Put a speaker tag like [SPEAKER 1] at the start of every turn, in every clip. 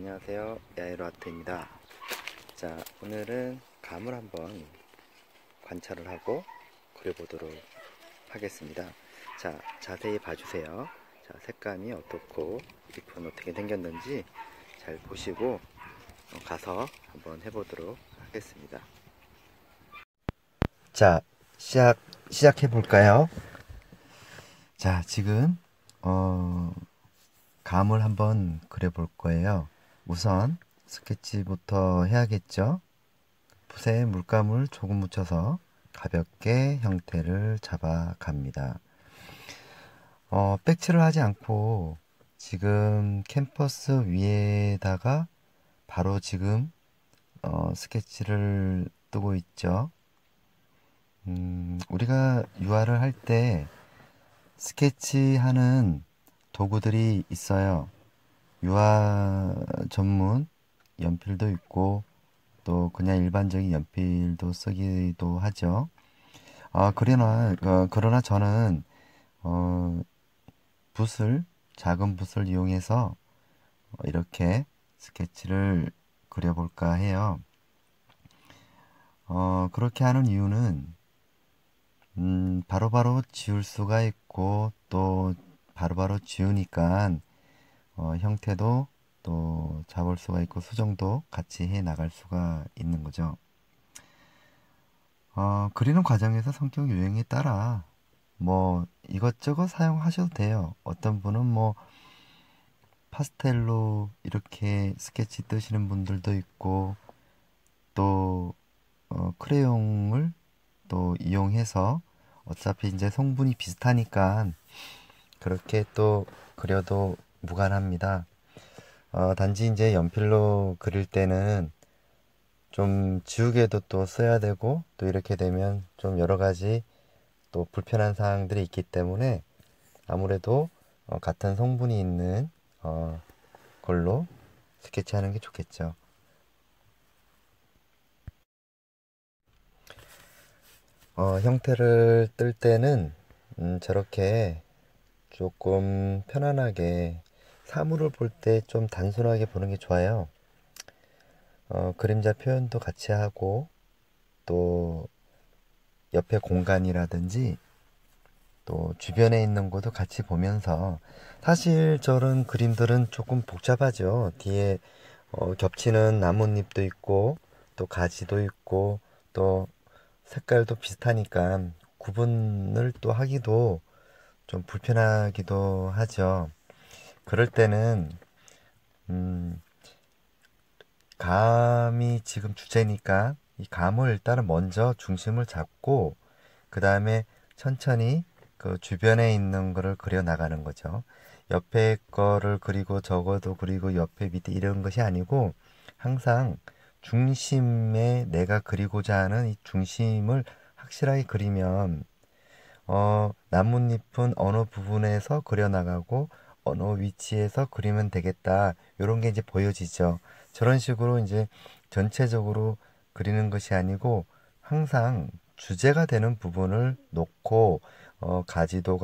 [SPEAKER 1] 안녕하세요, 야이로 아트입니다. 자, 오늘은 감을 한번 관찰을 하고 그려보도록 하겠습니다. 자, 자세히 봐주세요. 자, 색감이 어떻고 잎은 어떻게 생겼는지 잘 보시고 가서 한번 해보도록 하겠습니다. 자, 시작해 볼까요? 자, 지금 감을 한번 그려볼 거예요. 우선 스케치부터 해야겠죠? 붓에 물감을 조금 묻혀서 가볍게 형태를 잡아갑니다. 백칠을 하지 않고 지금 캔버스 위에다가 바로 지금 스케치를 뜨고 있죠. 우리가 유화를 할 때 스케치하는 도구들이 있어요. 유화 전문 연필도 있고 또 그냥 일반적인 연필도 쓰기도 하죠. 그러나 저는 작은 붓을 이용해서 이렇게 스케치를 그려볼까 해요. 그렇게 하는 이유는 바로바로 지울 수가 있고 또 바로바로 지우니까 형태도 또 잡을 수가 있고 수정도 같이 해 나갈 수가 있는 거죠. 그리는 과정에서 성격 유형에 따라 뭐 이것저것 사용하셔도 돼요. 어떤 분은 뭐 파스텔로 이렇게 스케치 뜨시는 분들도 있고 또 크레용을 또 이용해서 어차피 이제 성분이 비슷하니까 그렇게 또 그려도 무관합니다. 단지 이제 연필로 그릴 때는 좀 지우개도 또 써야 되고 또 이렇게 되면 좀 여러 가지 또 불편한 사항들이 있기 때문에 아무래도 같은 성분이 있는 걸로 스케치하는 게 좋겠죠. 형태를 뜰 때는 저렇게 조금 편안하게 사물을 볼 때 좀 단순하게 보는 게 좋아요. 그림자 표현도 같이 하고 또 옆에 공간이라든지 또 주변에 있는 것도 같이 보면서 사실 저런 그림들은 조금 복잡하죠. 뒤에 겹치는 나뭇잎도 있고 또 가지도 있고 또 색깔도 비슷하니까 구분을 또 하기도 좀 불편하기도 하죠. 그럴 때는 감이 지금 주제니까 이 감을 일단은 먼저 중심을 잡고 그 다음에 천천히 그 주변에 있는 거를 그려 나가는 거죠. 옆에 거를 그리고 저거도 그리고 옆에 밑에 이런 것이 아니고 항상 중심에 내가 그리고자 하는 이 중심을 확실하게 그리면 나뭇잎은 어느 부분에서 그려 나가고 어느 위치에서 그리면 되겠다. 이런 게 이제 보여지죠. 저런 식으로 이제 전체적으로 그리는 것이 아니고 항상 주제가 되는 부분을 놓고 가지도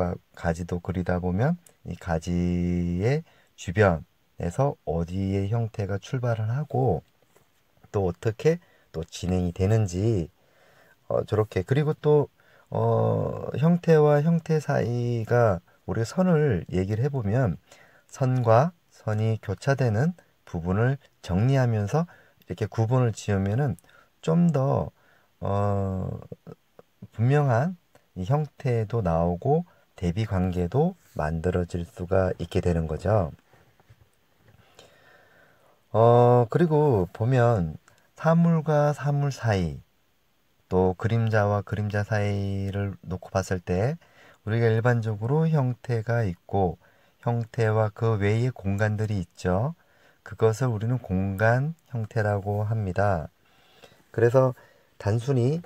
[SPEAKER 1] 그리다 보면 이 가지의 주변에서 어디의 형태가 출발을 하고 또 어떻게 또 진행이 되는지 저렇게 그리고 또 형태와 형태 사이가 우리가 선을 얘기를 해보면 선과 선이 교차되는 부분을 정리하면서 이렇게 구분을 지으면은 좀 더 분명한 이 형태도 나오고 대비 관계도 만들어질 수가 있게 되는 거죠. 그리고 보면 사물과 사물 사이 또 그림자와 그림자 사이를 놓고 봤을 때 우리가 일반적으로 형태가 있고 형태와 그 외의 공간들이 있죠. 그것을 우리는 공간 형태라고 합니다. 그래서 단순히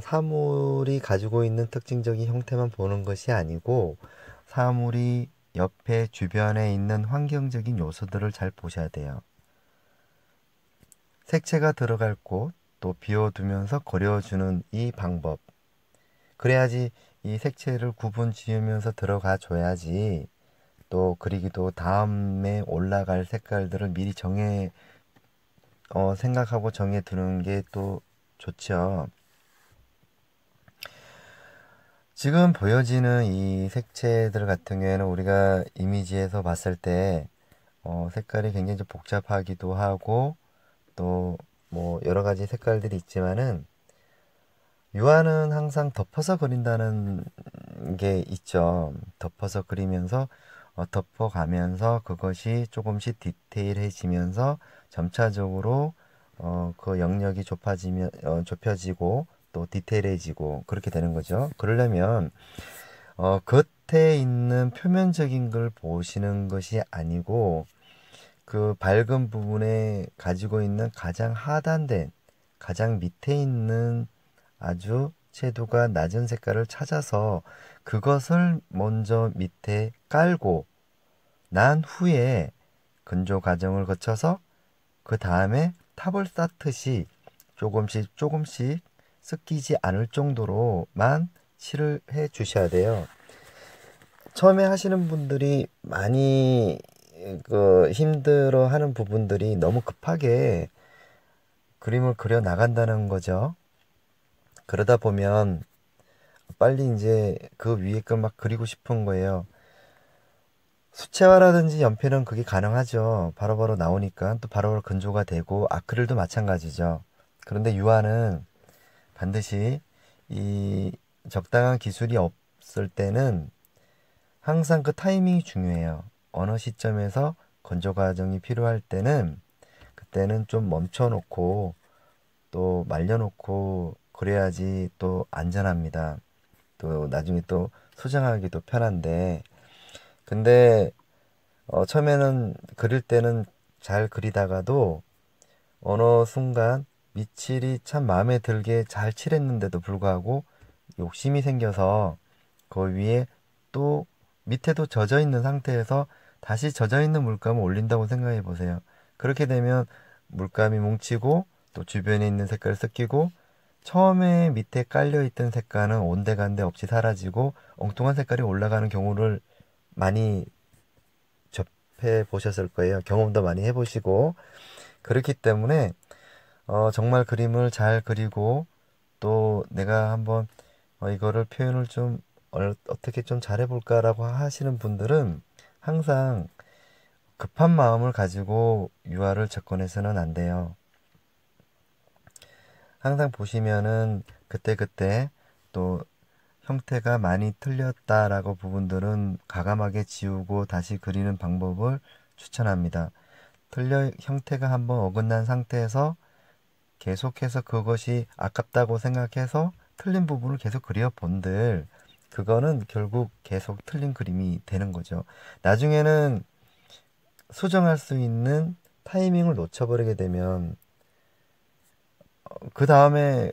[SPEAKER 1] 사물이 가지고 있는 특징적인 형태만 보는 것이 아니고 사물이 옆에 주변에 있는 환경적인 요소들을 잘 보셔야 돼요. 색채가 들어갈 곳, 또 비워두면서 그려주는 이 방법. 그래야지 이 색채를 구분 지으면서 들어가 줘야지 또 그리기도 다음에 올라갈 색깔들을 미리 생각하고 정해 두는 게 또 좋죠. 지금 보여지는 이 색채들 같은 경우에는 우리가 이미지에서 봤을 때 색깔이 굉장히 좀 복잡하기도 하고 또 뭐 여러 가지 색깔들이 있지만은 유화는 항상 덮어서 그린다는 게 있죠. 덮어서 그리면서 덮어가면서 그것이 조금씩 디테일해지면서 점차적으로 그 영역이 좁혀지고 또 디테일해지고 그렇게 되는 거죠. 그러려면 겉에 있는 표면적인 걸 보시는 것이 아니고 그 밝은 부분에 가지고 있는 가장 하단된 가장 밑에 있는 아주 채도가 낮은 색깔을 찾아서 그것을 먼저 밑에 깔고 난 후에 건조 과정을 거쳐서 그 다음에 탑을 쌓듯이 조금씩 섞이지 않을 정도로만 칠을 해 주셔야 돼요. 처음에 하시는 분들이 많이 힘들어 하는 부분들이 너무 급하게 그림을 그려 나간다는 거죠. 그러다 보면 빨리 이제 그 위에 걸 막 그리고 싶은 거예요. 수채화라든지 연필은 그게 가능하죠. 바로바로 나오니까 또 바로바로 건조가 되고 아크릴도 마찬가지죠. 그런데 유화는 반드시 이 적당한 기술이 없을 때는 항상 그 타이밍이 중요해요. 어느 시점에서 건조 과정이 필요할 때는 그때는 좀 멈춰놓고 또 말려놓고 그래야지 또 안전합니다. 또 나중에 또 수정하기도 편한데 근데 처음에는 그릴 때는 잘 그리다가도 어느 순간 밑칠이 참 마음에 들게 잘 칠했는데도 불구하고 욕심이 생겨서 그 위에 또 밑에도 젖어 있는 상태에서 다시 젖어 있는 물감을 올린다고 생각해 보세요. 그렇게 되면 물감이 뭉치고 또 주변에 있는 색깔이 섞이고 처음에 밑에 깔려 있던 색깔은 온데간데 없이 사라지고 엉뚱한 색깔이 올라가는 경우를 많이 접해 보셨을 거예요. 경험도 많이 해보시고 그렇기 때문에 정말 그림을 잘 그리고 또 내가 한번 이거를 표현을 좀 어떻게 좀 잘해볼까라고 하시는 분들은 항상 급한 마음을 가지고 유화를 접근해서는 안 돼요. 항상 보시면은 그때그때 또 형태가 많이 틀렸다라고 부분들은 과감하게 지우고 다시 그리는 방법을 추천합니다. 형태가 한번 어긋난 상태에서 계속해서 그것이 아깝다고 생각해서 틀린 부분을 계속 그려 본들 그거는 결국 계속 틀린 그림이 되는 거죠. 나중에는 수정할 수 있는 타이밍을 놓쳐버리게 되면 그 다음에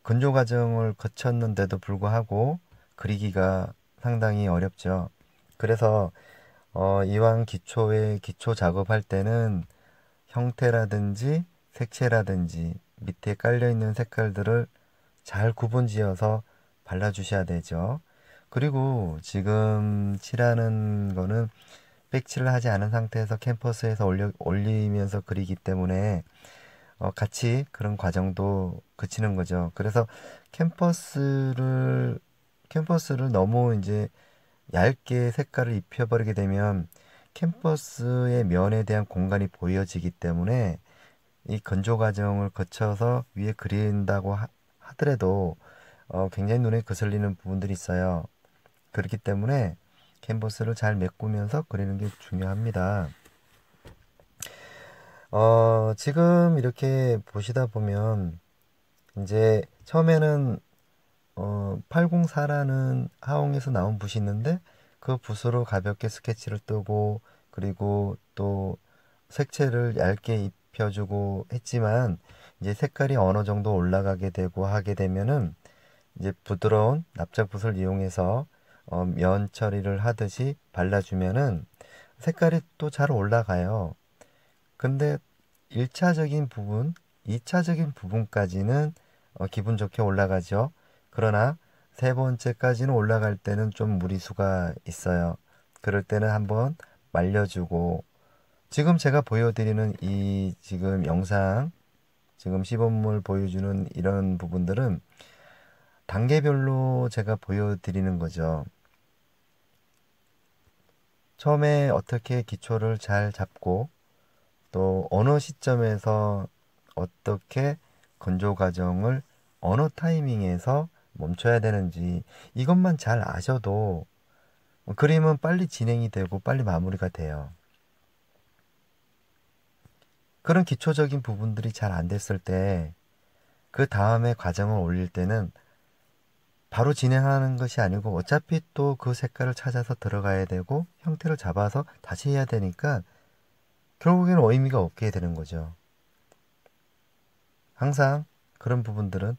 [SPEAKER 1] 건조 과정을 거쳤는데도 불구하고 그리기가 상당히 어렵죠. 그래서 이왕 기초 작업할 때는 형태라든지 색채라든지 밑에 깔려있는 색깔들을 잘 구분지어서 발라주셔야 되죠. 그리고 지금 칠하는 거는 백칠을 하지 않은 상태에서 캔버스에서 올리면서 그리기 때문에 같이 그런 과정도 거치는 거죠. 그래서 캔버스를 너무 이제 얇게 색깔을 입혀버리게 되면 캔버스의 면에 대한 공간이 보여지기 때문에 이 건조 과정을 거쳐서 위에 그린다고 하더라도 굉장히 눈에 거슬리는 부분들이 있어요. 그렇기 때문에 캔버스를 잘 메꾸면서 그리는 게 중요합니다. 지금 이렇게 보시다 보면 이제 처음에는 804라는 하옹에서 나온 붓이 있는데 그 붓으로 가볍게 스케치를 뜨고 그리고 또 색채를 얇게 입혀주고 했지만 이제 색깔이 어느 정도 올라가게 되고 하게 되면은 이제 부드러운 납작붓을 이용해서 면 처리를 하듯이 발라주면은 색깔이 또 잘 올라가요. 근데 1차적인 부분, 2차적인 부분까지는 기분 좋게 올라가죠. 그러나 세 번째까지는 올라갈 때는 좀 무리수가 있어요. 그럴 때는 한번 말려주고, 지금 제가 보여드리는 이 지금 영상, 지금 시범을 보여주는 이런 부분들은 단계별로 제가 보여드리는 거죠. 처음에 어떻게 기초를 잘 잡고 또 어느 시점에서 어떻게 건조 과정을 어느 타이밍에서 멈춰야 되는지 이것만 잘 아셔도 그림은 빨리 진행이 되고 빨리 마무리가 돼요. 그런 기초적인 부분들이 잘 안 됐을 때 그 다음에 과정을 올릴 때는 바로 진행하는 것이 아니고 어차피 또 그 색깔을 찾아서 들어가야 되고 형태를 잡아서 다시 해야 되니까 결국에는 의미가 없게 되는 거죠. 항상 그런 부분들은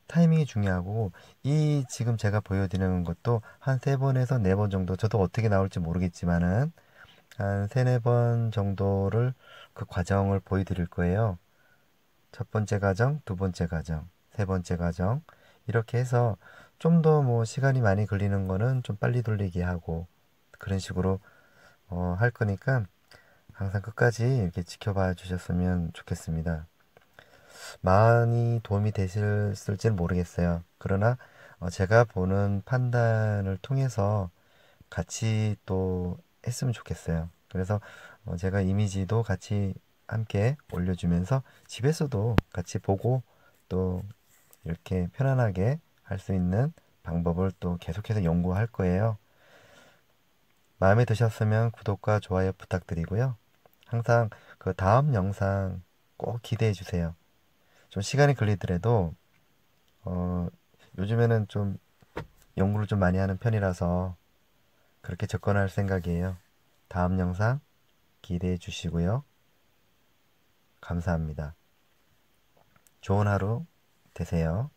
[SPEAKER 1] 타이밍이 중요하고, 이 지금 제가 보여드리는 것도 한 3번에서 4번 정도, 저도 어떻게 나올지 모르겠지만은 한 3, 4번 정도를 그 과정을 보여드릴 거예요. 첫 번째 과정, 두 번째 과정, 세 번째 과정, 이렇게 해서 좀 더 뭐 시간이 많이 걸리는 거는 좀 빨리 돌리게 하고 그런 식으로 할 거니까 항상 끝까지 이렇게 지켜봐 주셨으면 좋겠습니다. 많이 도움이 되셨을지는 모르겠어요. 그러나 제가 보는 판단을 통해서 같이 또 했으면 좋겠어요. 그래서 제가 이미지도 같이 함께 올려주면서 집에서도 같이 보고 또 이렇게 편안하게 할 수 있는 방법을 또 계속해서 연구할 거예요. 마음에 드셨으면 구독과 좋아요 부탁드리고요. 항상 그 다음 영상 꼭 기대해 주세요. 좀 시간이 걸리더라도 어, 요즘에는 좀 연구를 좀 많이 하는 편이라서 그렇게 접근할 생각이에요. 다음 영상 기대해 주시고요. 감사합니다. 좋은 하루 되세요.